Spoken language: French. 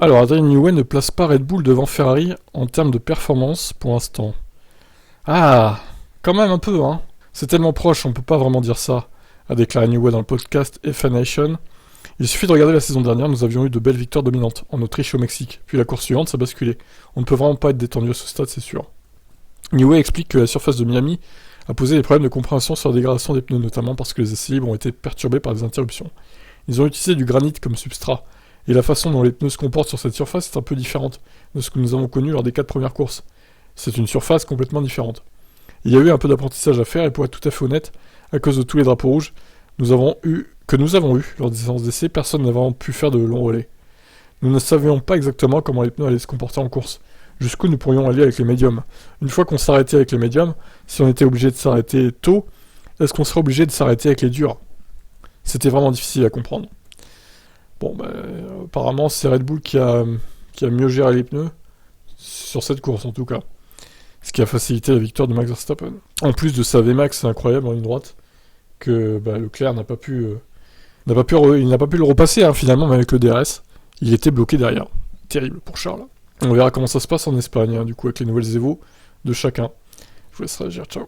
Alors, Adrien Newey ne place pas Red Bull devant Ferrari en termes de performance pour l'instant. Ah, quand même un peu, hein. C'est tellement proche, on peut pas vraiment dire ça, a déclaré Newey dans le podcast F1 Nation. Il suffit de regarder la saison dernière, nous avions eu de belles victoires dominantes, en Autriche et au Mexique. Puis la course suivante, ça basculait. On ne peut vraiment pas être détendu à ce stade, c'est sûr. Newey explique que la surface de Miami a posé des problèmes de compréhension sur la dégradation des pneus, notamment parce que les essais libres ont été perturbés par des interruptions. Ils ont utilisé du granit comme substrat, et la façon dont les pneus se comportent sur cette surface est un peu différente de ce que nous avons connu lors des 4 premières courses. C'est une surface complètement différente. Il y a eu un peu d'apprentissage à faire, et pour être tout à fait honnête, à cause de tous les drapeaux rouges nous avons eu lors des séances d'essai, personne n'a vraiment pu faire de longs relais. Nous ne savions pas exactement comment les pneus allaient se comporter en course, jusqu'où nous pourrions aller avec les médiums. Une fois qu'on s'arrêtait avec les médiums, si on était obligé de s'arrêter tôt, est-ce qu'on serait obligé de s'arrêter avec les durs? C'était vraiment difficile à comprendre. Bon, apparemment c'est Red Bull qui a mieux géré les pneus, sur cette course en tout cas. Ce qui a facilité la victoire de Max Verstappen. En plus de sa VMAX incroyable en ligne droite, que Leclerc il n'a pas pu le repasser hein, finalement, mais avec le DRS, il était bloqué derrière. Terrible pour Charles. On verra comment ça se passe en Espagne, hein, du coup avec les nouvelles Evo de chacun. Je vous laisse réagir, ciao.